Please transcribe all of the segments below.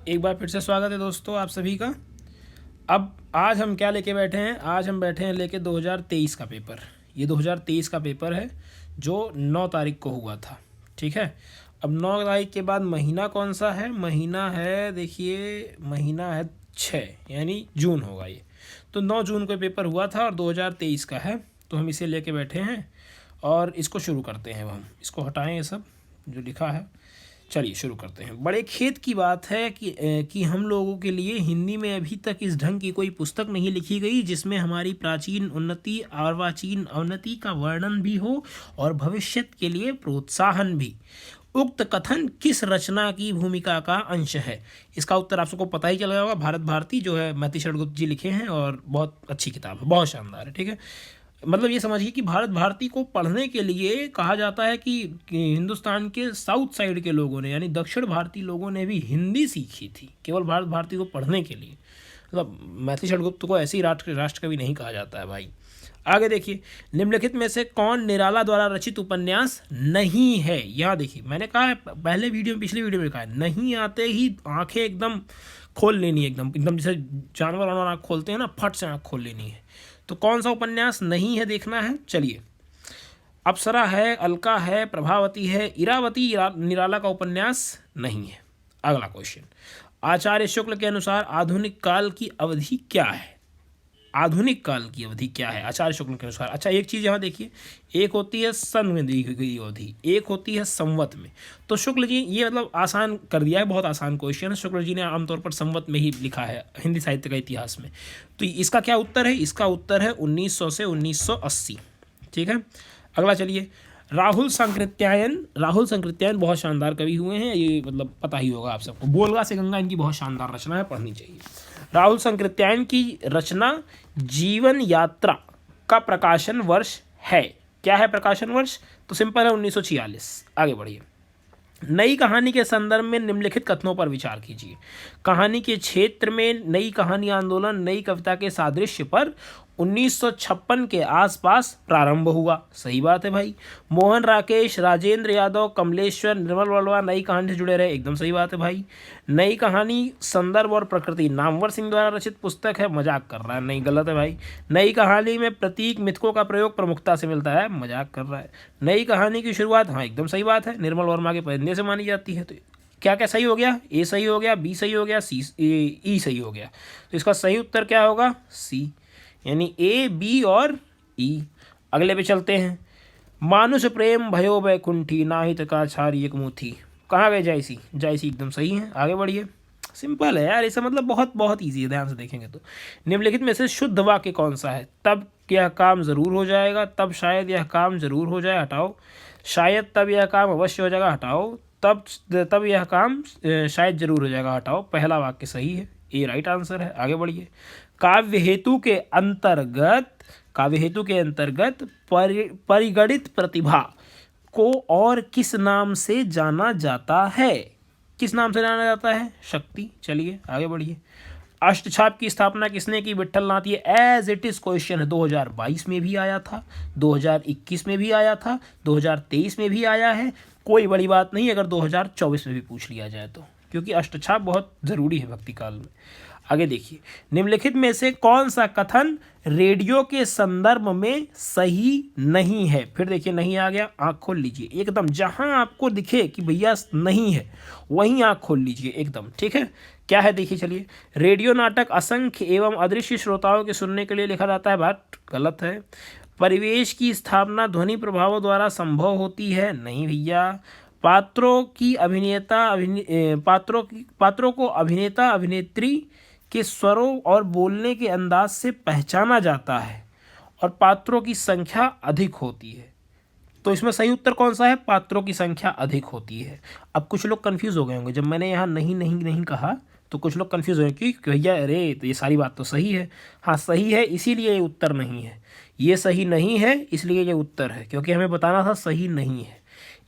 एक बार फिर से स्वागत है दोस्तों आप सभी का। अब आज हम क्या लेके बैठे हैं? आज हम बैठे हैं लेके 2023 का पेपर। ये 2023 का पेपर है जो 9 तारीख को हुआ था। ठीक है, अब 9 तारीख के बाद महीना कौन सा है? महीना है, देखिए महीना है 6, यानी जून होगा ये। तो 9 जून को पेपर हुआ था और 2023 का है, तो हम इसे लेके बैठे हैं और इसको शुरू करते हैं। अब हम इसको हटाएं, ये सब जो लिखा है। चलिए शुरू करते हैं। बड़े खेत की बात है कि हम लोगों के लिए हिंदी में अभी तक इस ढंग की कोई पुस्तक नहीं लिखी गई जिसमें हमारी प्राचीन उन्नति अर्वाचीन अवनति का वर्णन भी हो और भविष्य के लिए प्रोत्साहन भी। उक्त कथन किस रचना की भूमिका का अंश है? इसका उत्तर आप सबको पता ही चल गया होगा। भारत भारती जो है मैथिली षडगोप जी लिखे हैं और बहुत अच्छी किताब है, बहुत शानदार है। ठीक है, मतलब ये समझिए कि भारत भारती को पढ़ने के लिए कहा जाता है कि हिंदुस्तान के साउथ साइड के लोगों ने, यानी दक्षिण भारतीय लोगों ने भी हिंदी सीखी थी केवल भारत भारती को पढ़ने के लिए। मतलब मैथिली षडगोप्त को ऐसी राष्ट्र कवि नहीं कहा जाता है भाई। आगे देखिए, निम्नलिखित में से कौन निराला द्वारा रचित उपन्यास नहीं है? यहाँ देखिए, मैंने कहा है पहले वीडियो में, पिछले वीडियो में कहा है, नहीं आते ही आंखें एकदम खोल लेनी है, एकदम एकदम जैसे जानवर और आँख खोलते हैं ना, फट से आँख खोल लेनी है। तो कौन सा उपन्यास नहीं है देखना है। चलिए, अप्सरा है, अलका है, प्रभावती है, इरावती निराला का उपन्यास नहीं है। अगला क्वेश्चन, आचार्य शुक्ल के अनुसार आधुनिक काल की अवधि क्या है? आधुनिक काल की अवधि क्या है आचार्य शुक्ल के अनुसार? अच्छा, एक चीज़ यहाँ देखिए, एक होती है सन में दी गई अवधि, एक होती है संवत में। तो शुक्ल जी, ये मतलब आसान कर दिया है, बहुत आसान क्वेश्चन है। शुक्ल जी ने आमतौर पर संवत में ही लिखा है हिंदी साहित्य का इतिहास में। तो इसका क्या उत्तर है? इसका उत्तर है 1900 से 1980। ठीक है, अगला चलिए, राहुल सांकृत्यायन बहुत शानदार कवि हुए हैं, ये मतलब पता ही होगा आप सबको। बोलगा से गंगा इनकी बहुत शानदार रचना है, पढ़नी चाहिए। राहुल सांकृत्यायन की रचना जीवन यात्रा का प्रकाशन वर्ष है। क्या है प्रकाशन वर्ष? तो सिंपल है, 1946। आगे बढ़िए, नई कहानी के संदर्भ में निम्नलिखित कथनों पर विचार कीजिए। कहानी के क्षेत्र में नई कहानी आंदोलन नई कविता के सादृश्य पर 1956 के आसपास प्रारंभ हुआ। सही बात है भाई। मोहन राकेश, राजेंद्र यादव, कमलेश्वर, निर्मल वर्मा नई कहानी से जुड़े रहे। एकदम सही बात है भाई। नई कहानी संदर्भ और प्रकृति नामवर सिंह द्वारा रचित पुस्तक है। मजाक कर रहा है? नहीं, गलत है भाई। नई कहानी में प्रतीक मिथकों का प्रयोग प्रमुखता से मिलता है। मजाक कर रहा है। नई कहानी की शुरुआत, हाँ एकदम सही बात है, निर्मल वर्मा के परिंदे से मानी जाती है। तो क्या क्या सही हो गया? ए सही हो गया, बी सही हो गया, सी ई सही हो गया। तो इसका सही उत्तर क्या होगा? सी, यानी ए, बी और ई। अगले पे चलते हैं, मानुष प्रेम भयो बैकुंठी नाहित का छारी एक मुठी। कहाँ गए जायसी? जायसी एकदम सही है। आगे बढ़िए, सिंपल है यार, इसे मतलब बहुत बहुत ईजी है, ध्यान से देखेंगे तो। निम्नलिखित में से शुद्ध वाक्य कौन सा है? तब यह काम जरूर हो जाएगा, तब शायद यह काम जरूर हो जाए, हटाओ। शायद तब यह काम अवश्य हो जाएगा, हटाओ। तब यह काम शायद जरूर हो जाएगा, हटाओ। पहला वाक्य सही है, ए राइट आंसर है। आगे बढ़िए, काव्य हेतु के अंतर्गत परिगणित प्रतिभा को और किस नाम से जाना जाता है? किस नाम से जाना जाता है? शक्ति। चलिए आगे बढ़िए, अष्टछाप की स्थापना किसने की? विट्ठलनाथ। ये एज इट इज क्वेश्चन है, 2022 में भी आया था, 2021 में भी आया था, 2023 में भी आया है। कोई बड़ी बात नहीं अगर 2024 में भी पूछ लिया जाए तो, क्योंकि अष्टछाप बहुत ज़रूरी है भक्ति काल में। आगे देखिए, निम्नलिखित में से कौन सा कथन रेडियो के संदर्भ में सही नहीं है? फिर देखिए, नहीं आ गया, आँख खोल लीजिए एकदम, जहां आपको दिखे कि भैया नहीं है वहीं आँख खोल लीजिए एकदम। ठीक है, क्या है देखिए, चलिए, रेडियो नाटक असंख्य एवं अदृश्य श्रोताओं के सुनने के लिए लिखा जाता है। बात गलत है। परिवेश की स्थापना ध्वनि प्रभावों द्वारा संभव होती है। नहीं भैया। पात्रों को अभिनेता अभिनेत्री के स्वरों और बोलने के अंदाज से पहचाना जाता है और पात्रों की संख्या अधिक होती है। तो इसमें सही उत्तर कौन सा है? पात्रों की संख्या अधिक होती है। अब कुछ लोग कंफ्यूज हो गए होंगे, जब मैंने यहाँ नहीं नहीं नहीं कहा तो कुछ लोग कंफ्यूज हो गए कि भैया अरे तो ये सारी बात तो सही है। हाँ सही है, इसीलिए ये उत्तर नहीं है। ये सही नहीं है इसलिए ये उत्तर है, क्योंकि हमें बताना था सही नहीं है,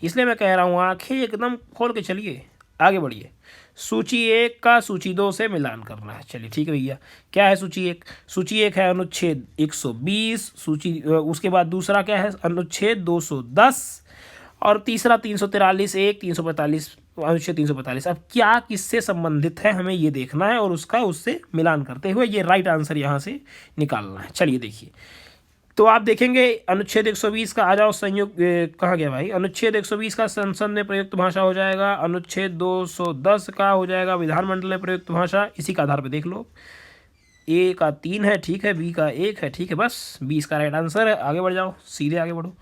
इसलिए मैं कह रहा हूँ आंखें एकदम खोल के चलिए। आगे बढ़िए, सूची 1 का सूची 2 से मिलान करना है। चलिए ठीक है भैया, क्या है सूची 1? सूची 1 है अनुच्छेद 120, उसके बाद दूसरा क्या है? अनुच्छेद 210, और तीसरा 343(1), 345 अनुच्छेद 345। अब क्या किससे संबंधित है हमें ये देखना है और उसका उससे मिलान करते हुए ये राइट आंसर यहाँ से निकालना है। चलिए देखिए, तो आप देखेंगे अनुच्छेद 120 का, आ जाओ संयुक्त, कहाँ गया भाई, अनुच्छेद 120 का संसद में प्रयुक्त भाषा हो जाएगा, अनुच्छेद 210 का हो जाएगा विधानमंडल में प्रयुक्त भाषा। इसी का आधार पर देख लो, ए का 3 है, ठीक है, बी का 1 है, ठीक है, बस 20 का राइट आंसर है। आगे बढ़ जाओ, सीधे आगे बढ़ो।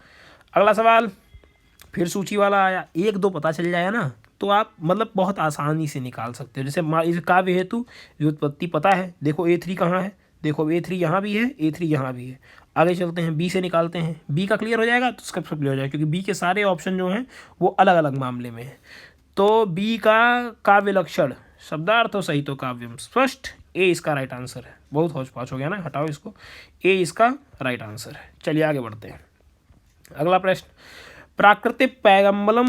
अगला सवाल फिर सूची वाला आया, 1 2 पता चल जाए ना तो आप मतलब बहुत आसानी से निकाल सकते हो। जैसे इस काव्य हेतु व्युत्पत्ति पता है, देखो A3 कहाँ है, देखो A3 यहाँ भी है, A3 यहाँ भी है। आगे चलते हैं, बी से निकालते हैं, बी का क्लियर हो जाएगा तो उसका क्लियर हो जाएगा, क्योंकि बी के सारे ऑप्शन जो हैं वो अलग अलग मामले में हैं। तो बी का काव्य लक्षण शब्दार्थ और सहितो काव्यम स्पष्ट, ए इसका राइट आंसर है। बहुत हौच पाँच हो गया ना, हटाओ इसको, ए इसका राइट आंसर है। चलिए आगे बढ़ते हैं। अगला प्रश्न, प्राकृतिक पैगम्बलम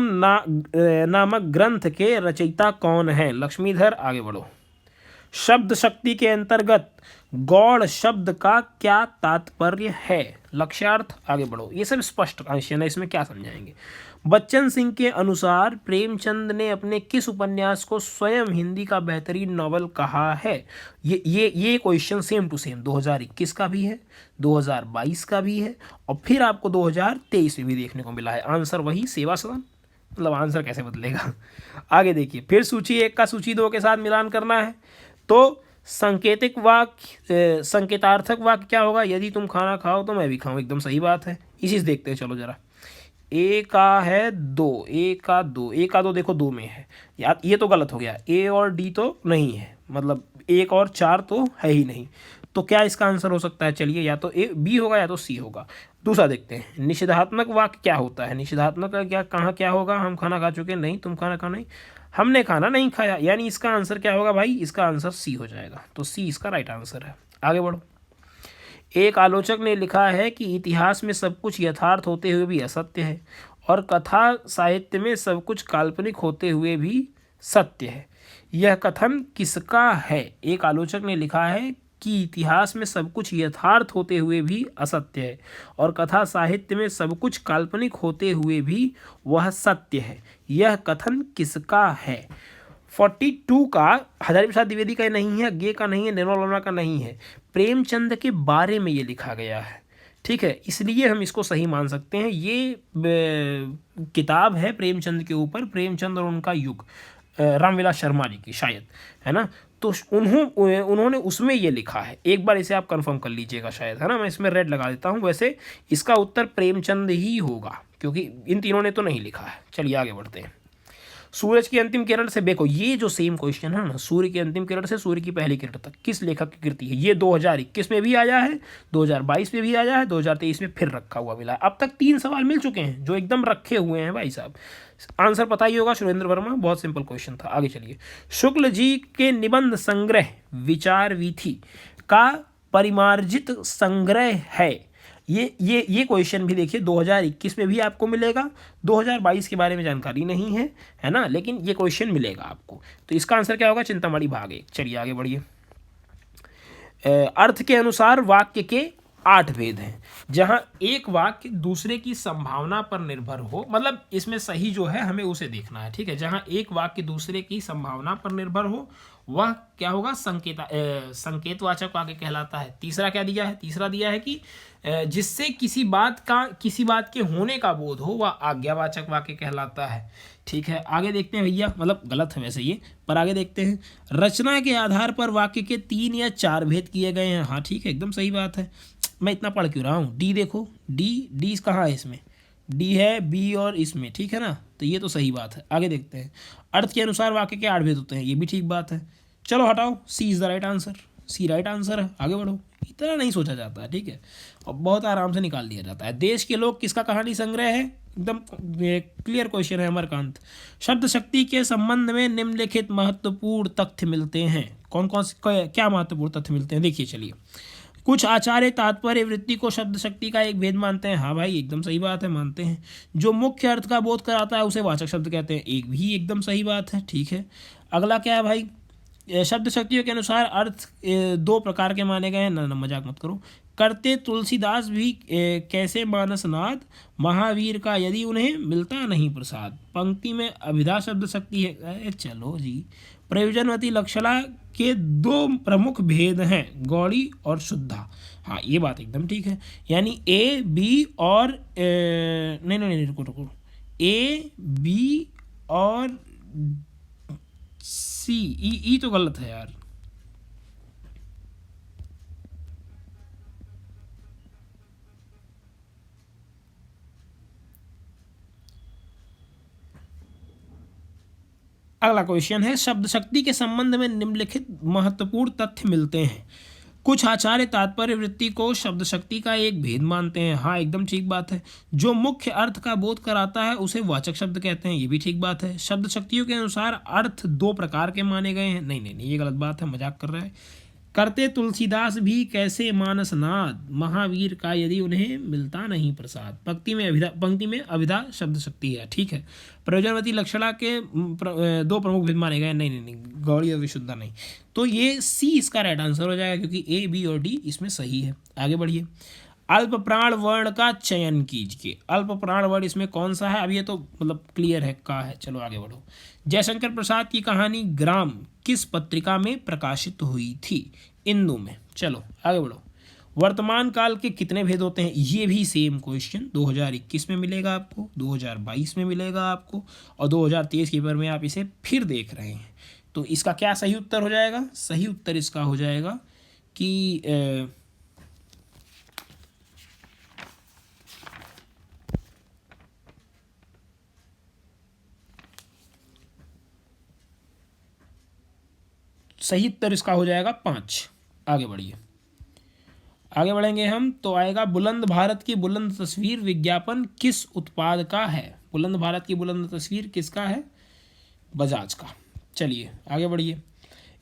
नामक ग्रंथ के रचयिता कौन है? लक्ष्मीधर। आगे बढ़ो। शब्द शक्ति के अंतर्गत गौड़ शब्द का क्या तात्पर्य है? लक्ष्यार्थ। आगे बढ़ो। ये सब स्पष्ट क्वेश्चन है, इसमें क्या समझाएंगे। बच्चन सिंह के अनुसार प्रेमचंद ने अपने किस उपन्यास को स्वयं हिंदी का बेहतरीन नॉवल कहा है? ये क्वेश्चन सेम टू सेम 2021 का भी है, 2022 का भी है और फिर आपको 2023 में भी देखने को मिला है। आंसर वही, सेवा सदन। मतलब आंसर कैसे बदलेगा? आगे देखिए, फिर सूची 1 का सूची 2 के साथ मिलान करना है। तो सांकेतिक वाक्य, संकेतार्थक वाक्य क्या होगा? यदि तुम खाना खाओ तो मैं भी खाऊं। एकदम सही बात है, इसी से देखते हैं। चलो जरा, ए का है 2, ए का 2 देखो 2 में है यार, ये तो गलत हो गया। ए और डी तो नहीं है, मतलब 1 और 4 तो है ही नहीं। तो क्या इसका आंसर हो सकता है? चलिए, या तो ए बी होगा या तो सी होगा। दूसरा देखते हैं, निषेधात्मक वाक्य क्या होता है? निषेधात्मक का क्या, कहाँ क्या होगा? हम खाना खा चुके, नहीं तुम खाना खा, नहीं हमने खाना नहीं खाया, यानी इसका आंसर क्या होगा भाई? इसका आंसर सी हो जाएगा। तो सी इसका राइट आंसर है। आगे बढ़ो। एक आलोचक ने लिखा है कि इतिहास में सब कुछ यथार्थ होते हुए भी असत्य है और कथा साहित्य में सब कुछ काल्पनिक होते हुए भी सत्य है। यह कथन किसका है? एक आलोचक ने लिखा है कि इतिहास में सब कुछ यथार्थ होते हुए भी असत्य है और कथा साहित्य में सब कुछ काल्पनिक होते हुए भी वह सत्य है। यह कथन किसका है? 42 का हजारी प्रसाद द्विवेदी का नहीं है, गे का नहीं है, निर्मल वर्मा का नहीं है, प्रेमचंद के बारे में ये लिखा गया है। ठीक है, इसलिए हम इसको सही मान सकते हैं। ये किताब है प्रेमचंद के ऊपर, प्रेमचंद और उनका युग, रामविलास शर्मा जी की शायद, है ना। तो उन्होंने उसमें ये लिखा है। एक बार इसे आप कंफर्म कर लीजिएगा शायद, है ना। मैं इसमें रेड लगा देता हूँ। वैसे इसका उत्तर प्रेमचंद ही होगा, क्योंकि इन तीनों ने तो नहीं लिखा है। चलिए आगे बढ़ते हैं। सूरज की अंतिम किरण से, देखो ये जो सेम क्वेश्चन है ना, सूर्य की अंतिम किरण से सूर्य की पहली किरण तक किस लेखक की कृति है? ये 2021 में भी आया है, 2022 में भी आया है, 2023 में फिर रखा हुआ मिला है। अब तक 3 सवाल मिल चुके हैं जो एकदम रखे हुए हैं भाई साहब। आंसर पता ही होगा, सुरेंद्र वर्मा। बहुत सिंपल क्वेश्चन था। आगे चलिए। शुक्ल जी के निबंध संग्रह विचार वीथी का परिमार्जित संग्रह है। ये क्वेश्चन भी देखिए 2021 में भी आपको मिलेगा, 2022 के बारे में जानकारी नहीं है, है ना, लेकिन ये क्वेश्चन मिलेगा आपको। तो इसका आंसर क्या होगा? चिंतामणि भाग 1। चलिए आगे बढ़िए। अर्थ के अनुसार वाक्य के 8 भेद हैं। जहां एक वाक्य दूसरे की संभावना पर निर्भर हो, मतलब इसमें सही जो है हमें उसे देखना है। ठीक है, जहां एक वाक्य दूसरे की संभावना पर निर्भर हो वह क्या होगा? संकेतवाचक वाक्य कहलाता है। तीसरा क्या दिया है? तीसरा दिया है कि जिससे किसी बात के होने का बोध हो वह आज्ञावाचक वाक्य कहलाता है। ठीक है, आगे देखते हैं भैया, मतलब गलत है वैसे ये, पर आगे देखते हैं। रचना के आधार पर वाक्य के 3 या 4 भेद किए गए हैं। हाँ ठीक है, एकदम सही बात है। मैं इतना पढ़ क्यों रहा हूँ? डी देखो, डी कहाँ है? इसमें डी है, बी और इसमें, ठीक है ना। तो ये तो सही बात है। आगे देखते हैं। अर्थ के अनुसार वाक्य के 8 भेद होते हैं, ये भी ठीक बात है। चलो हटाओ, C is the right answer. C right answer है। आगे बढ़ो। इतना नहीं सोचा जाता है, ठीक है, और बहुत आराम से निकाल दिया जाता है। देश के लोग किसका कहानी संग्रह है? एकदम क्लियर क्वेश्चन है अमरकांत। शब्द शक्ति के संबंध में निम्नलिखित महत्वपूर्ण तथ्य मिलते हैं। कौन कौन से, क्या महत्वपूर्ण तथ्य मिलते हैं? देखिए चलिए। कुछ आचार्य तात्पर्य वृत्ति को शब्द शक्ति का एक भेद मानते हैं। हाँ भाई, एकदम सही बात है, मानते हैं। जो मुख्य अर्थ का बोध कराता है उसे वाचक शब्द कहते हैं। एक भी एकदम सही बात है, ठीक है। अगला क्या है भाई? शब्द शक्तियों के अनुसार अर्थ 2 प्रकार के माने गए हैं। ना मजाक मत करो। करते तुलसीदास भी कैसे मानसनाद, महावीर का यदि उन्हें मिलता नहीं प्रसाद। पंक्ति में अभिधा शब्द शक्ति है। चलो जी, प्रयोजनवती लक्षणा के दो प्रमुख भेद हैं, गौड़ी और शुद्धा। हाँ, ये बात एकदम ठीक है। यानी ए बी और नहीं नहीं नहीं, रुको रुको, ए बी और सी, ई तो गलत है यार। अगला क्वेश्चन है, शब्द शक्ति के संबंध में निम्नलिखित महत्वपूर्ण तथ्य मिलते हैं। कुछ आचार्य तात्पर्य वृत्ति को शब्द शक्ति का एक भेद मानते हैं। हाँ, एकदम ठीक बात है। जो मुख्य अर्थ का बोध कराता है उसे वाचक शब्द कहते हैं। ये भी ठीक बात है। शब्द शक्तियों के अनुसार अर्थ दो प्रकार के माने गए हैं। नहीं नहीं नहीं, ये गलत बात है, मजाक कर रहा है। करते तुलसीदास भी कैसे मानसनाद, महावीर का यदि उन्हें मिलता नहीं प्रसाद। पंक्ति में अभिधा शब्द शक्ति है, ठीक है। प्रयोजनवती लक्षणा के दो प्रमुख भेद माने गए। नहीं नहीं नहीं, गौड़ी और विशुद्धा नहीं। तो ये सी इसका राइट आंसर हो जाएगा, क्योंकि ए बी और डी इसमें सही है। आगे बढ़िए। अल्प प्राण वर्ण का चयन कीजिए। अल्प प्राण वर्ण इसमें कौन सा है? अब ये तो मतलब क्लियर है, का है। चलो आगे बढ़ो। जयशंकर प्रसाद की कहानी ग्राम किस पत्रिका में प्रकाशित हुई थी? इंदु में। चलो आगे बढ़ो। वर्तमान काल के कितने भेद होते हैं? ये भी सेम क्वेश्चन 2021 में मिलेगा आपको, 2022 में मिलेगा आपको, और 2023 के पेपर में आप इसे फिर देख रहे हैं। तो इसका क्या सही उत्तर हो जाएगा? सही उत्तर इसका हो जाएगा कि सही उत्तर इसका हो जाएगा 5। आगे बढ़िए। आगे बढ़ेंगे हम तो आएगा, बुलंद भारत की बुलंद तस्वीर विज्ञापन किस उत्पाद का है? बुलंद भारत की बुलंद तस्वीर किसका है? बजाज का। चलिए आगे बढ़िए।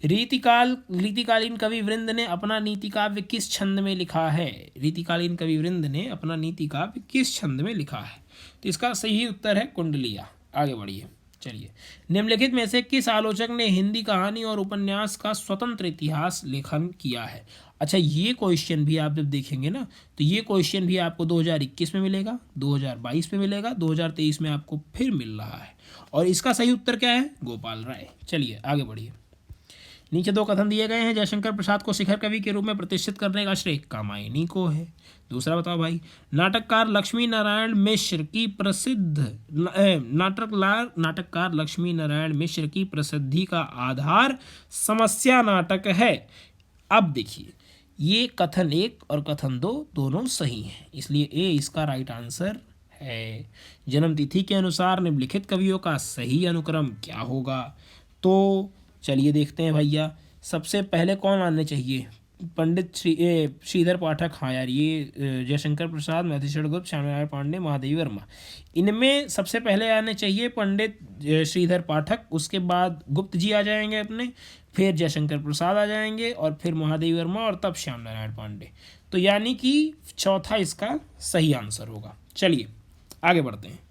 रीतिकालीन कवि वृंद ने अपना नीति काव्य किस छंद में लिखा है? रीतिकालीन कवि वृंद ने अपना नीति काव्य किस छंद में लिखा है? तो इसका सही उत्तर है कुंडलिया। आगे बढ़िए। चलिए, निम्नलिखित में से किस आलोचक ने हिंदी कहानी और उपन्यास का स्वतंत्र इतिहास लेखन किया है? अच्छा, ये क्वेश्चन भी आप जब देखेंगे ना, तो ये क्वेश्चन भी आपको 2021 में मिलेगा, 2022 में मिलेगा, 2023 में आपको फिर मिल रहा है। और इसका सही उत्तर क्या है? गोपाल राय। चलिए आगे बढ़िए। नीचे दो कथन दिए गए हैं। जयशंकर प्रसाद को शिखर कवि के रूप में प्रतिष्ठित करने का श्रेय कामायनी को है। दूसरा बताओ भाई। नाटककार लक्ष्मी नारायण मिश्र की प्रसिद्धि का आधार समस्या नाटक है। अब देखिए, ये कथन 1 और कथन 2 दोनों सही हैं, इसलिए ए इसका राइट आंसर है। जन्मतिथि के अनुसार निम्नलिखित कवियों का सही अनुक्रम क्या होगा? तो चलिए देखते हैं भैया। सबसे पहले कौन आने चाहिए? पंडित श्रीधर पाठक। हाँ यार, ये जयशंकर प्रसाद, मैथिलीशरण गुप्त, श्यामनारायण पांडे, महादेवी वर्मा, इनमें सबसे पहले आने चाहिए पंडित श्रीधर पाठक। उसके बाद गुप्त जी आ जाएंगे अपने, फिर जयशंकर प्रसाद आ जाएंगे, और फिर महादेवी वर्मा, और तब श्यामनारायण पांडे। तो यानी कि चौथा इसका सही आंसर होगा। चलिए आगे बढ़ते हैं।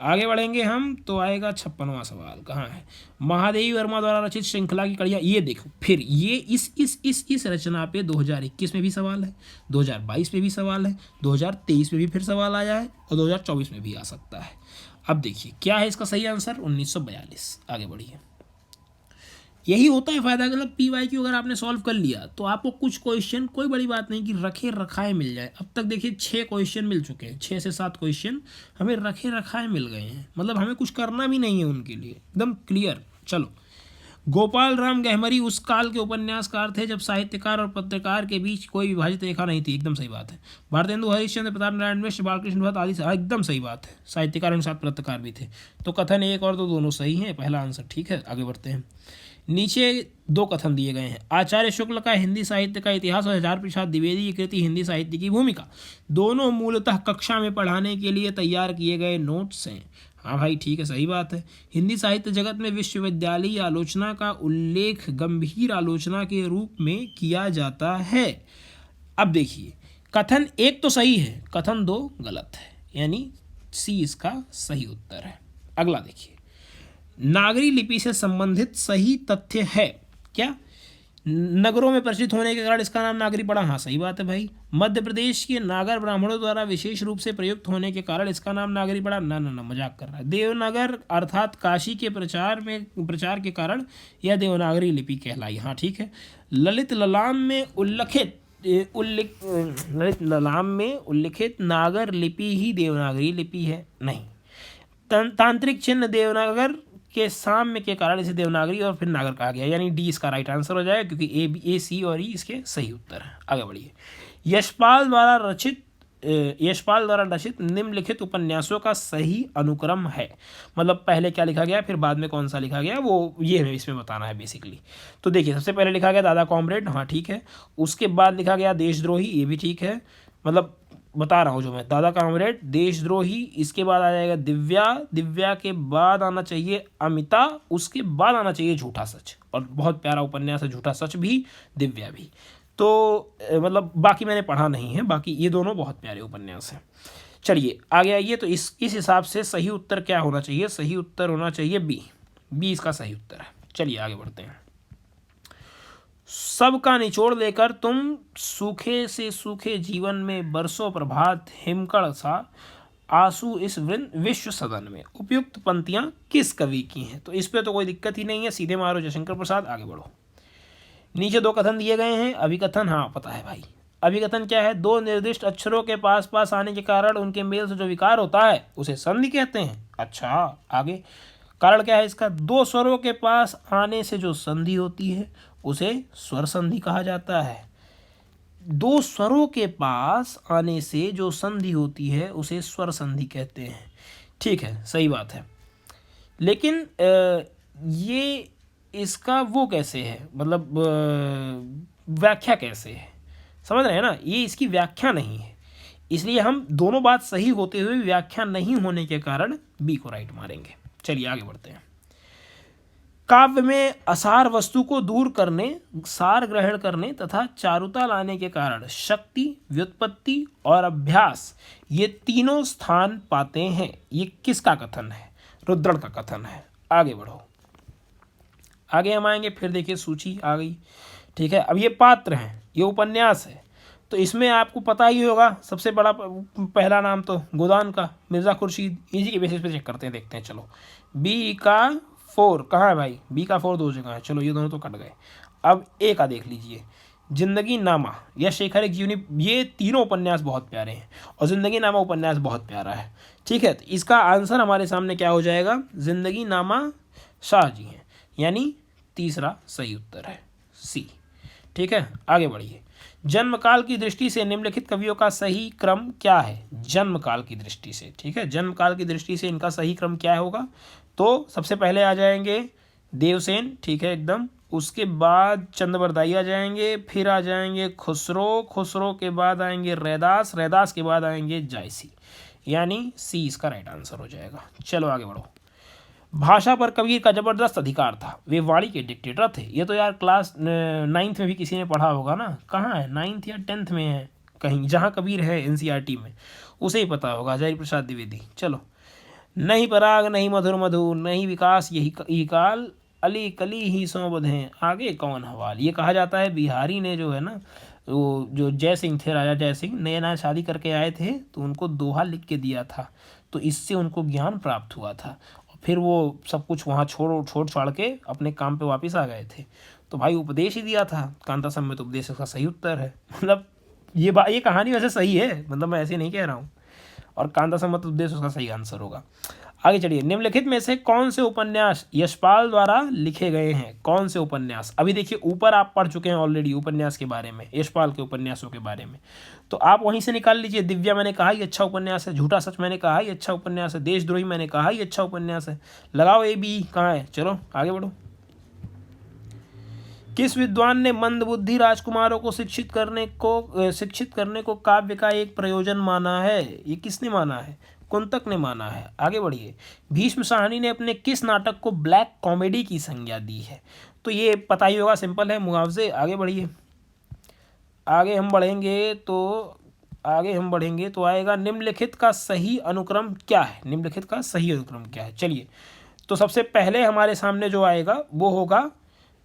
आगे बढ़ेंगे हम तो आएगा 56वां सवाल। कहाँ है? महादेवी वर्मा द्वारा रचित श्रृंखला की कड़ियाँ। ये देखो, फिर ये इस रचना पे 2021 में भी सवाल है, 2022 में भी सवाल है, 2023 में भी फिर सवाल आया है, और 2024 में भी आ सकता है। अब देखिए क्या है इसका सही आंसर? 1942। आगे बढ़िए। यही होता है फ़ायदा, मतलब PYQ अगर आपने सॉल्व कर लिया तो आपको कुछ क्वेश्चन, कोई बड़ी बात नहीं कि रखे रखाए मिल जाए। अब तक देखिए 6 क्वेश्चन मिल चुके हैं, 6 से 7 क्वेश्चन हमें रखे रखाए मिल गए हैं, मतलब हमें कुछ करना भी नहीं है उनके लिए, एकदम क्लियर। चलो, गोपाल राम गहमरी उस काल के उपन्यासकार थे जब साहित्यकार और पत्रकार के बीच कोई विभाजित रेखा नहीं थी। एकदम सही बात है। भारतेंदु हरिश्चंद्र, प्रताप नारायण मिश्र, बालकृष्ण भट्ट आदि, एकदम सही बात है। साहित्यकार के साथ पत्रकार भी थे। तो कथन 1 और 2 दोनों सही हैं, पहला आंसर ठीक है। आगे बढ़ते हैं। नीचे 2 कथन दिए गए हैं। आचार्य शुक्ल का हिंदी साहित्य का इतिहास और हजारी प्रसाद द्विवेदी की कृति हिंदी साहित्य की भूमिका दोनों मूलतः कक्षा में पढ़ाने के लिए तैयार किए गए नोट्स हैं। हाँ भाई ठीक है, सही बात है। हिंदी साहित्य जगत में विश्वविद्यालयी आलोचना का उल्लेख गंभीर आलोचना के रूप में किया जाता है। अब देखिए, कथन 1 तो सही है, कथन 2 गलत है, यानी सी इसका सही उत्तर है। अगला देखिए, नागरी लिपि से संबंधित सही तथ्य है क्या? नगरों में प्रचलित होने के कारण इसका नाम नागरी पड़ा। हाँ सही बात है भाई। मध्य प्रदेश के नागर ब्राह्मणों द्वारा विशेष रूप से प्रयुक्त होने के कारण इसका नाम नागरी पड़ा। ना ना ना, मजाक कर रहा है। देवनागर अर्थात काशी के प्रचार के कारण यह देवनागरी लिपि कहलाई। हाँ ठीक है। ललित ललाम में उल्लिखित नागर लिपि ही देवनागरी लिपि है? नहीं। तांत्रिक चिन्ह देवनागर के साम्य के कारण इसे देवनागरी और फिर नागर कहा गया, यानी डी इसका राइट आंसर हो जाएगा, क्योंकि ए सी और ई इसके सही उत्तर है। आगे बढ़िए। यशपाल द्वारा रचित निम्नलिखित उपन्यासों का सही अनुक्रम है। मतलब पहले क्या लिखा गया फिर बाद में कौन सा लिखा गया, वो ये हमें इसमें बताना है बेसिकली। तो देखिए, सबसे पहले लिखा गया दादा कॉमरेड। हाँ ठीक है। उसके बाद लिखा गया देशद्रोही, ये भी ठीक है। मतलब बता रहा हूँ जो मैं, दादा कॉमरेड, देशद्रोही, इसके बाद आ जाएगा दिव्या के बाद आना चाहिए अमिता, उसके बाद आना चाहिए झूठा सच। और बहुत प्यारा उपन्यास है झूठा सच भी, दिव्या भी। तो मतलब बाकी मैंने पढ़ा नहीं है, बाकी ये दोनों बहुत प्यारे उपन्यास हैं। चलिए आगे आइए। तो इस हिसाब से सही उत्तर क्या होना चाहिए? सही उत्तर होना चाहिए बी इसका सही उत्तर है। चलिए आगे बढ़ते हैं। सबका निचोड़ लेकर तुम सूखे से सूखे जीवन में बरसों प्रभात हिमकड़ सा आंसू इस विश्व सदन में, उपयुक्त पंक्तियां किस कवि की हैं? तो इस पे तो कोई दिक्कत ही नहीं है, सीधे मारो जयशंकर प्रसाद। आगे बढ़ो। नीचे दो कथन दिए गए हैं। अभिकथन, हाँ पता है भाई। अभिकथन क्या है? दो निर्दिष्ट अक्षरों के पास पास आने के कारण उनके मेल से जो विकार होता है उसे संधि कहते हैं। अच्छा, आगे कारण क्या है इसका? दो स्वरों के पास आने से जो संधि होती है उसे स्वर संधि कहा जाता है। दो स्वरों के पास आने से जो संधि होती है उसे स्वर संधि कहते हैं। ठीक है, सही बात है। लेकिन ये इसका वो कैसे है, मतलब व्याख्या कैसे है, समझ रहे हैं ना? ये इसकी व्याख्या नहीं है, इसलिए हम दोनों बात सही होते हुए व्याख्या नहीं होने के कारण बी को राइट मारेंगे। चलिए आगे बढ़ते हैं। काव्य में असार वस्तु को दूर करने, सार ग्रहण करने तथा चारुता लाने के कारण शक्ति, व्युत्पत्ति और अभ्यास ये तीनों स्थान पाते हैं। ये किसका कथन है? रुद्रण का कथन है। आगे बढ़ो। आगे हम आएंगे, फिर देखिए सूची आ गई। ठीक है, अब ये पात्र हैं, ये उपन्यास है, तो इसमें आपको पता ही होगा सबसे बड़ा पहला नाम तो गोदान का, मिर्ज़ा खुर्शीद। इसी के बेसिस पे चेक करते हैं, देखते हैं। चलो, बी का 4 कहाँ है भाई? बी का 4 दो जगह है। चलो ये दोनों तो कट गए। अब ए का देख लीजिए, जिंदगी नामा या शेखर एक जीवनी, ये तीनों उपन्यास बहुत प्यारे हैं और जिंदगी नामा उपन्यास बहुत प्यारा है। ठीक है, तो इसका आंसर हमारे सामने क्या हो जाएगा? जिंदगी नामा शाह जी हैं, यानी तीसरा सही उत्तर है सी। ठीक है, आगे बढ़िए। जन्मकाल की दृष्टि से निम्नलिखित कवियों का सही क्रम क्या है? जन्मकाल की दृष्टि से, ठीक है, जन्मकाल की दृष्टि से इनका सही क्रम क्या होगा? तो सबसे पहले आ जाएंगे देवसेन, ठीक है एकदम। उसके बाद चंद्रबरदाई आ जाएंगे, फिर आ जाएंगे खुसरो के बाद आएंगे रैदास के बाद आएंगे जायसी, यानी सी इसका राइट आंसर हो जाएगा। चलो आगे बढ़ो। भाषा पर कबीर का जबरदस्त अधिकार था, वे वाणी के डिक्टेटर थे। ये तो यार क्लास 9th में भी किसी ने पढ़ा होगा ना। कहाँ है? 9th या 10th में है कहीं, जहाँ कबीर है NCERT में, उसे ही पता होगा, हजारी प्रसाद द्विवेदी। चलो, नहीं पराग नहीं मधुर मधु नहीं विकास यही काल, अली कली ही सौ बधें आगे कौन हवाल। ये कहा जाता है बिहारी ने जो है ना, वो जो जय सिंह थे, राजा जय सिंह, नए नए शादी करके आए थे तो उनको दोहा लिख के दिया था, तो इससे उनको ज्ञान प्राप्त हुआ था। फिर वो सब कुछ वहाँ छोड़ छाड़ के अपने काम पे वापस आ गए थे। तो भाई उपदेश ही दिया था, कांता सम्मत उपदेश का सही उत्तर है। मतलब ये कहानी वैसे सही है, मतलब मैं ऐसे नहीं कह रहा हूँ, और कांता सम्मत उपदेश उसका सही आंसर होगा। आगे चलिए। निम्नलिखित में से कौन से उपन्यास यशपाल द्वारा लिखे गए हैं? कौन से उपन्यास? अभी देखिए ऊपर आप पढ़ चुके हैं ऑलरेडी उपन्यास के बारे में, यशपाल के उपन्यासों के बारे में, तो आप वहीं से निकाल लीजिए। दिव्या मैंने कहा ही अच्छा उपन्यास है, झूठा सच मैंने कहा ही अच्छा उपन्यास है, देशद्रोही मैंने कहा ही अच्छा उपन्यास है। लगाओ ए बी कहाँ है? चलो आगे बढ़ो। किस विद्वान ने मंदबुद्धि राजकुमारों को शिक्षित करने को काव्य का एक प्रयोजन माना है? ये किसने माना है? कुंतक ने माना है। आगे बढ़िए। भीष्म साहनी ने अपने किस नाटक को ब्लैक कॉमेडी की संज्ञा दी है? तो ये पता ही होगा, सिंपल है, मुआवजे। आगे बढ़िए। आगे हम बढ़ेंगे तो आएगा निम्नलिखित का सही अनुक्रम क्या है? निम्नलिखित का सही अनुक्रम क्या है? चलिए, तो सबसे पहले हमारे सामने जो आएगा वो होगा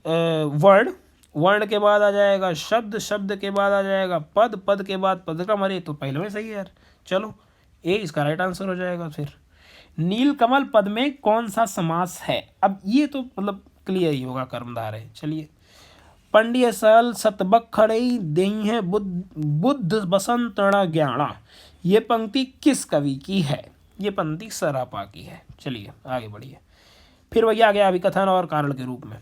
वर्ड, वर्ण के बाद आ जाएगा शब्द, शब्द के बाद आ जाएगा पद, पद के बाद पदक्रम। अरे तो पहले में सही है यार, चलो ए इसका राइट आंसर हो जाएगा। फिर नीलकमल पद में कौन सा समास है? अब ये तो मतलब क्लियर ही होगा, कर्मधार है। चलिए, पंडिय सल सतबक खड़ई देही है बुद्ध बसंत ज्ञाणा, ये पंक्ति किस कवि की है? ये पंक्ति सरापा की है। चलिए आगे बढ़िए। फिर वही आ गया अभिकथन और कारण के रूप में।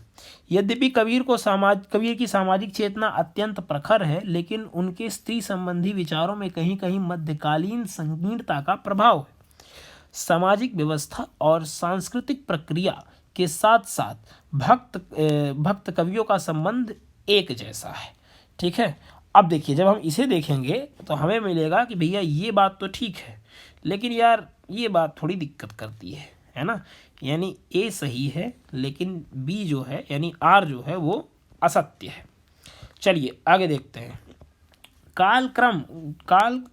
यद्यपि कबीर की सामाजिक चेतना अत्यंत प्रखर है, लेकिन उनके स्त्री संबंधी विचारों में कहीं कहीं मध्यकालीन संकीर्णता का प्रभाव है। सामाजिक व्यवस्था और सांस्कृतिक प्रक्रिया के साथ साथ भक्त कवियों का संबंध एक जैसा है। ठीक है, अब देखिए जब हम इसे देखेंगे तो हमें मिलेगा कि भैया ये बात तो ठीक है, लेकिन यार ये बात थोड़ी दिक्कत करती है ना। यानी ए सही है लेकिन बी जो है यानी आर जो है वो असत्य है। चलिए आगे देखते हैं। काल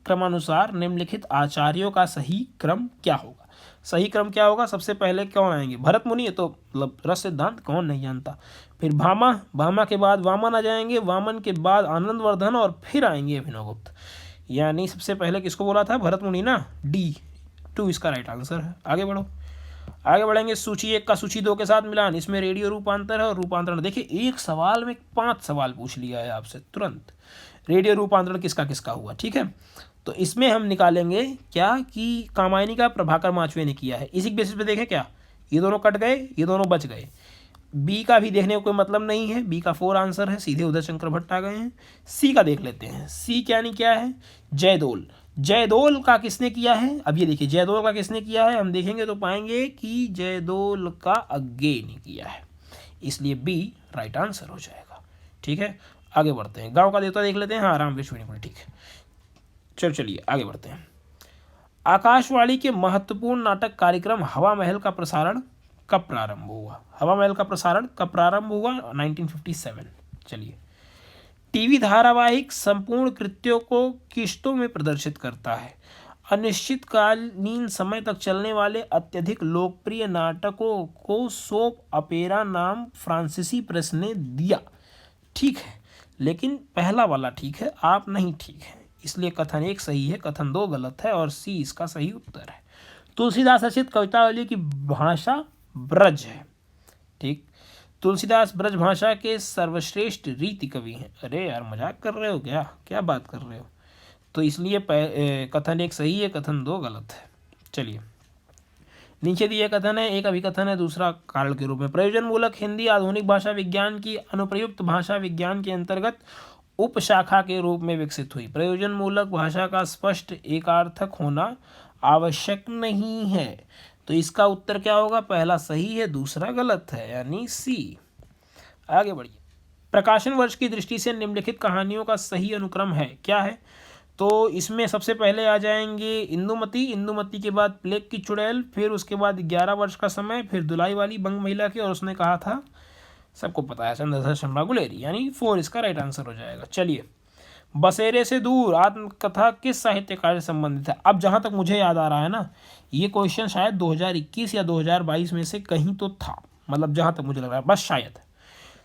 क्रमानुसार निम्नलिखित आचार्यों का सही क्रम क्या होगा? सही क्रम क्या होगा? सबसे पहले कौन आएंगे? भरत मुनि, ये तो मतलब रस सिद्धांत कौन नहीं जानता। फिर भामा के बाद वामन आ जाएंगे, वामन के बाद आनंदवर्धन और फिर आएंगे अभिनवगुप्त। यानी सबसे पहले किसको बोला था? भरत मुनि ना। D2 इसका राइट आंसर है। आगे बढ़ो, आगे बढ़ेंगे। सूची 1 का सूची 2 के साथ मिलान, इसमें रेडियो रूपांतर है और रूपांतरण। देखिए एक सवाल में 5 सवाल पूछ लिया है आपसे तुरंत। रेडियो रूपांतरण किसका किसका हुआ? ठीक है, तो इसमें हम निकालेंगे क्या कि कामायनी का प्रभाकर माचवे ने किया है। इसी बेसिस पे देखें क्या ये दोनों कट गए, ये दोनों बच गए। बी का भी देखने को कोई मतलब नहीं है, बी का 4 आंसर है, सीधे उदय शंकर भट्ट आ गए हैं। सी का देख लेते हैं। सी क्या है? जयदोल। जयदोल का किसने किया है? अब ये देखिए जयदोल का किसने किया है, हम देखेंगे तो पाएंगे कि जयदोल का अज्ञे ने किया है, इसलिए बी राइट आंसर हो जाएगा। ठीक है, आगे बढ़ते हैं। गांव का देवता देख लेते हैं। हाँ, राम विश्वनी। ठीक है, चलिए आगे बढ़ते हैं। आकाशवाणी के महत्वपूर्ण नाटक कार्यक्रम हवा महल का प्रसारण कब प्रारंभ हुआ? हवा महल का प्रसारण कब प्रारंभ हुआ? 1957। चलिए, टीवी धारावाहिक संपूर्ण कृत्यों को किश्तों में प्रदर्शित करता है। अनिश्चितकालीन समय तक चलने वाले अत्यधिक लोकप्रिय नाटकों को सोप अपेरा नाम फ्रांसीसी प्रेस ने दिया। ठीक है, लेकिन पहला वाला ठीक है, आप नहीं ठीक है, इसलिए कथन 1 सही है, कथन 2 गलत है और सी इसका सही उत्तर है। तुलसीदास रचित कवितावली की भाषा ब्रज है। ठीक, तुलसीदास ब्रज भाषा के सर्वश्रेष्ठ रीति कवि हैं। अरे यार मजाक कर रहे हो क्या बात कर रहे हो? तो इसलिए कथन 1 सही है, कथन 2 गलत है। चलिए, नीचे दिए कथन है, एक अभिकथन है, दूसरा कारण के रूप में। प्रयोजन मूलक हिंदी आधुनिक भाषा विज्ञान की अनुप्रयुक्त भाषा विज्ञान के अंतर्गत उपशाखा के रूप में विकसित हुई। प्रयोजन मूलक भाषा का स्पष्ट एकार्थक होना आवश्यक नहीं है, तो इसका उत्तर क्या होगा? पहला सही है, दूसरा गलत है, यानी सी। आगे बढ़िए। प्रकाशन वर्ष की दृष्टि से निम्नलिखित कहानियों का सही अनुक्रम है, क्या है? तो इसमें सबसे पहले आ जाएंगे इंदुमती के बाद प्लेग की चुड़ैल, फिर उसके बाद 11 वर्ष का समय, फिर दुलाई वाली बंग महिला की, और उसने कहा था सबको पता है चंद्रधर शर्मा गुलेरी, यानी 4 इसका राइट आंसर हो जाएगा। चलिए, बसेरे से दूर आत्मकथा किस साहित्यकार से संबंधित है? अब जहाँ तक मुझे याद आ रहा है ना, ये क्वेश्चन शायद 2021 या 2022 में से कहीं तो था, मतलब जहाँ तक मुझे लग रहा है, बस शायद।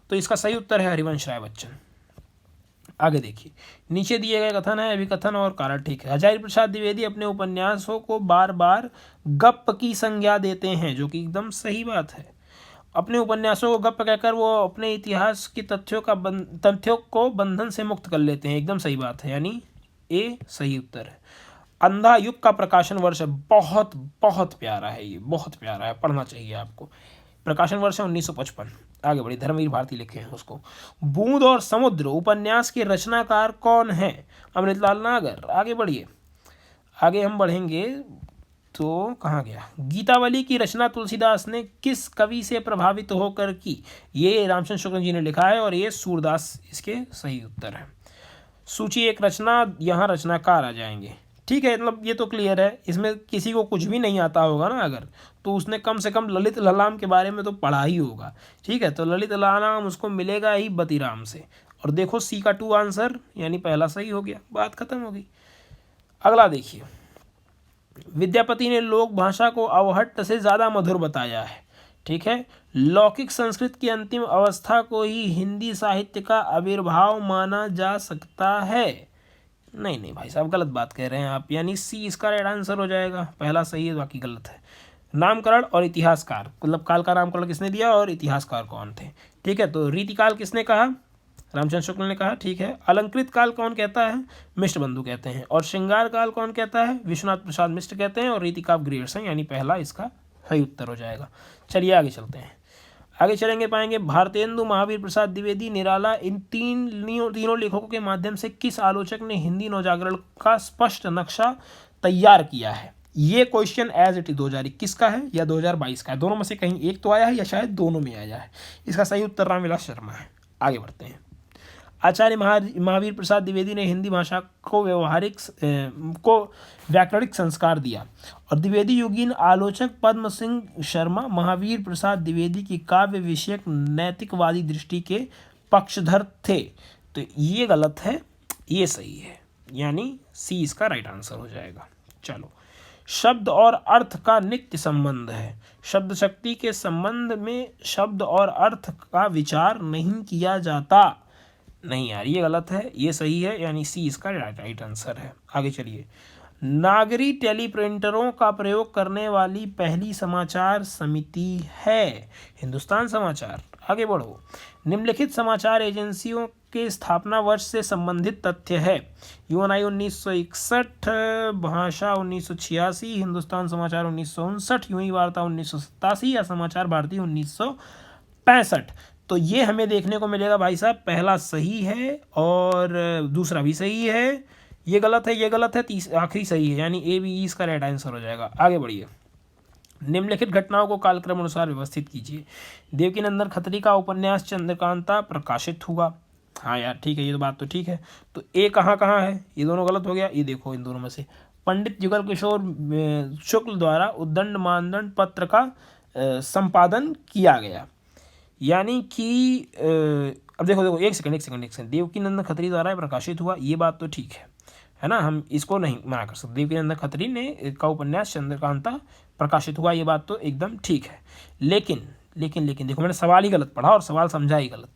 तो इसका सही उत्तर है हरिवंश राय बच्चन। आगे देखिए, नीचे दिए गए कथन है, अभिकथन और कारण ठीक है। हजारी प्रसाद द्विवेदी अपने उपन्यासों को बार बार गप की संज्ञा देते हैं, जो कि एकदम सही बात है। अपने उपन्यासों को गप कहकर वो अपने इतिहास की तथ्यों को बंधन से मुक्त कर लेते हैं, एकदम सही बात है, यानी ए सही उत्तर है। अंधा युग का प्रकाशन वर्ष बहुत बहुत प्यारा है, ये बहुत प्यारा है, पढ़ना चाहिए आपको। प्रकाशन वर्ष है 1955। आगे बढ़िए, धर्मवीर भारती लिखे हैं उसको। बूंद और समुद्र उपन्यास के रचनाकार कौन है? अमृतलाल नागर। आगे बढ़िए, आगे हम बढ़ेंगे तो कहाँ गया? गीतावली की रचना तुलसीदास ने किस कवि से प्रभावित होकर की? ये रामचंद्र शुक्ल जी ने लिखा है और ये सूरदास इसके सही उत्तर है। सूची 1 रचना, यहाँ रचनाकार आ जाएंगे। ठीक है, मतलब ये तो क्लियर है, इसमें किसी को कुछ भी नहीं आता होगा ना अगर, तो उसने कम से कम ललित ललाम के बारे में तो पढ़ा ही होगा। ठीक है, तो ललित ललाम उसको मिलेगा ही बतीराम से। और देखो सी का 2 आंसर, यानी पहला सही हो गया, बात खत्म हो गई। अगला देखिए, विद्यापति ने लोक भाषा को अवहट्ट से ज़्यादा मधुर बताया है। ठीक है। लौकिक संस्कृत की अंतिम अवस्था को ही हिंदी साहित्य का आविर्भाव माना जा सकता है। नहीं नहीं भाई साहब, गलत बात कह रहे हैं आप, यानी सी इसका राइट आंसर हो जाएगा। पहला सही है, बाकी गलत है। नामकरण और इतिहासकार, मतलब काल का नामकरण किसने दिया और इतिहासकार कौन थे? ठीक है, तो रीतिकाल किसने कहा? रामचंद्र शुक्ल ने कहा। ठीक है, अलंकृत काल कौन कहता है? मिश्र बंधु कहते हैं। और श्रृंगार काल कौन कहता है? विश्वनाथ प्रसाद मिश्र कहते हैं। और रीतिकाव्य ग्रियर्सन, यानी पहला इसका सही उत्तर हो जाएगा। चलिए आगे चलते हैं। आगे चलेंगे, पाएंगे भारतेंदु महावीर प्रसाद द्विवेदी निराला, इन तीनों लेखकों के माध्यम से किस आलोचक ने हिंदी नवजागरण का स्पष्ट नक्शा तैयार किया है? ये क्वेश्चन एज इट इज 2021 का है या 2022 का है, दोनों में से कहीं एक तो आया है या शायद दोनों में आया है। इसका सही उत्तर रामविलास शर्मा है। आगे बढ़ते हैं। आचार्य महावीर प्रसाद द्विवेदी ने हिंदी भाषा को व्याकरणिक संस्कार दिया। और द्विवेदी युगीन आलोचक पद्म सिंह शर्मा महावीर प्रसाद द्विवेदी की काव्य विषयक नैतिकवादी दृष्टि के पक्षधर थे। तो ये गलत है, ये सही है, यानी सी इसका राइट आंसर हो जाएगा। चलो, शब्द और अर्थ का नित्य संबंध है। शब्द शक्ति के संबंध में शब्द और अर्थ का विचार नहीं किया जाता। नहीं यार, ये गलत है, ये सही है, यानी सी इसका राइट आंसर है। आगे चलिए। नागरी टेलीप्रिंटरों का प्रयोग करने वाली पहली समाचार समिति है हिंदुस्तान समाचार। आगे बढ़ो। निम्नलिखित समाचार एजेंसियों के स्थापना वर्ष से संबंधित तथ्य है। यूएनआई 1961, भाषा 1986, हिंदुस्तान समाचार 1959, यूं ही वार्ता 1987 या समाचार भारती 1965। तो ये हमें देखने को मिलेगा भाई साहब, पहला सही है और दूसरा भी सही है। ये गलत है, ये गलत है, आखिरी सही है, यानी ए बी इसका राइट आंसर हो जाएगा। आगे बढ़िए। निम्नलिखित घटनाओं को कालक्रम अनुसार व्यवस्थित कीजिए। देवकीनंदन खत्री का उपन्यास चंद्रकांता प्रकाशित हुआ। हाँ यार ठीक है, ये तो बात तो ठीक है। तो ए कहाँ कहाँ है? ये दोनों गलत हो गया। ये देखो, इन दोनों में से पंडित जुगल किशोर शुक्ल द्वारा उद्दंड मानदंड पत्र का संपादन किया गया, यानी कि अब देखो एक सेकंड, देवकीनंदन खत्री द्वारा प्रकाशित हुआ, ये बात तो ठीक है ना, हम इसको नहीं मना कर सकते। देवकीनंदन खत्री ने का उपन्यास चंद्रकांता प्रकाशित हुआ, ये बात तो एकदम ठीक है। लेकिन देखो, मैंने सवाल ही गलत पढ़ा और सवाल समझा ही गलत,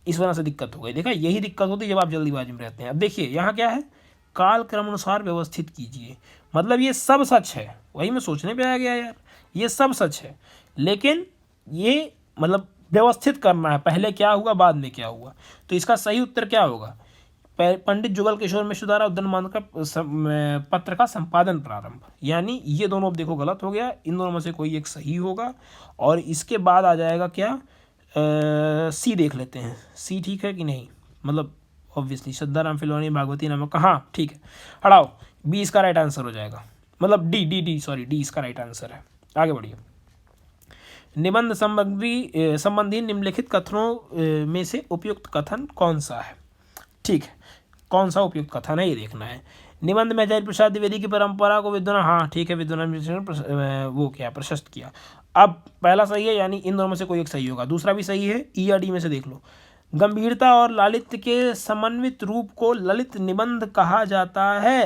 इस वजह से दिक्कत हो गई। देखा, यही दिक्कत होती है जब आप जल्दीबाजी में रहते हैं। अब देखिए यहाँ क्या है, काल क्रमानुसार व्यवस्थित कीजिए, मतलब ये सब सच है। वही मैं सोचने पे आ गया यार, ये सब सच है, लेकिन ये मतलब व्यवस्थित करना है, पहले क्या हुआ बाद में क्या हुआ। तो इसका सही उत्तर क्या होगा? पंडित जुगल किशोर मिश्र द्वारा उद्दंड मानदंड का पत्र का संपादन प्रारंभ, यानी ये दोनों अब देखो गलत हो गया। इन दोनों में से कोई एक सही होगा और इसके बाद आ जाएगा क्या, सी देख लेते हैं, सी ठीक है कि नहीं, मतलब ऑब्वियसली श्रद्धाराम फिलोनी भागवती नमक, हाँ ठीक है, हटाओ, बी इसका राइट आंसर हो जाएगा, मतलब डी इसका राइट आंसर है। आगे बढ़िए। निबंध संबंधी निम्नलिखित कथनों में से उपयुक्त कथन कौन सा है? ठीक है, कौन सा उपयुक्त कथन है ये देखना है। निबंध में आचार्य प्रसाद द्विवेदी की परंपरा को विद्वान, हाँ ठीक है, विद्वान वो क्या प्रशस्त किया। अब पहला सही है, यानी इन दोनों में से कोई एक सही होगा। दूसरा भी सही है, ई या डी में से देख लो। गंभीरता और लालित्य के समन्वित रूप को ललित निबंध कहा जाता है।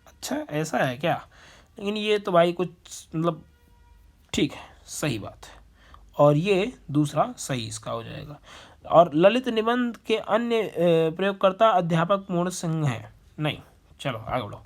अच्छा, ऐसा है क्या? लेकिन ये तो भाई कुछ मतलब ठीक है, सही बात है, और ये दूसरा सही इसका हो जाएगा। और ललित निबंध के अन्य प्रयोगकर्ता अध्यापक मोहन सिंह हैं। नहीं, चलो आगे बढ़ो।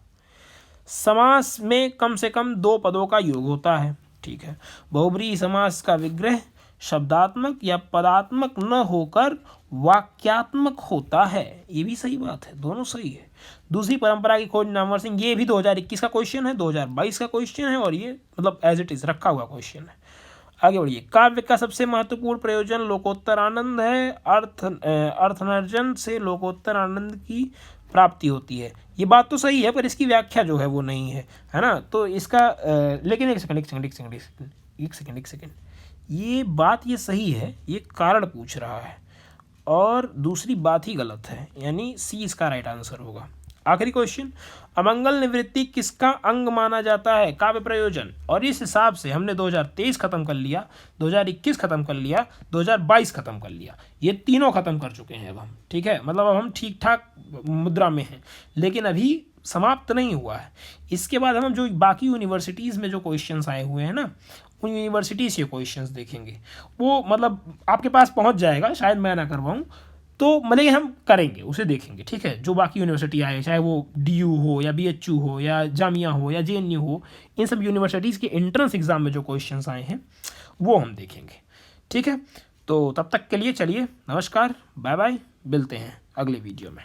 समास में कम से कम 2 पदों का योग होता है। ठीक है, बहुब्रीहि समास का विग्रह शब्दात्मक या पदात्मक न होकर वाक्यात्मक होता है। ये भी सही बात है, दोनों सही है। दूसरी परंपरा की खोज नामवर सिंह, ये भी 2021 का क्वेश्चन है, 2022 का क्वेश्चन है, और ये मतलब एज इट इज रखा हुआ क्वेश्चन है। आगे बढ़िए। काव्य का सबसे महत्वपूर्ण प्रयोजन लोकोत्तर आनंद है। अर्थार्जन से लोकोत्तर आनंद की प्राप्ति होती है। ये बात तो सही है, पर इसकी व्याख्या जो है वो नहीं है ना। तो इसका लेकिन एक सेकंड, ये बात ये सही है, ये कारण पूछ रहा है, और दूसरी बात ही गलत है, यानी सी इसका राइट आंसर होगा। आखिरी क्वेश्चन, अमंगल निवृत्ति किसका अंग माना जाता है? काव्य प्रयोजन। और इस हिसाब से हमने 2023 खत्म कर लिया, 2021 खत्म कर लिया, 2022 खत्म कर लिया, ये तीनों खत्म कर चुके हैं अब हम। ठीक है, मतलब अब हम ठीक ठाक मुद्रा में हैं, लेकिन अभी समाप्त नहीं हुआ है। इसके बाद हम जो बाकी यूनिवर्सिटीज़ में जो क्वेश्चंस आए हुए हैं ना, उन यूनिवर्सिटीज़ के क्वेश्चंस देखेंगे। वो मतलब आपके पास पहुंच जाएगा, शायद मैं ना करवाऊँ तो मतलब हम करेंगे, उसे देखेंगे, ठीक है। जो बाकी यूनिवर्सिटी आए, चाहे वो DU हो या BHU हो या जामिया हो या JNU हो, इन सब यूनिवर्सिटीज़ के एंट्रेंस एग्ज़ाम में जो क्वेश्चंस आए हैं वो हम देखेंगे, ठीक है। तो तब तक के लिए चलिए, नमस्कार, बाय बाय, मिलते हैं अगले वीडियो में।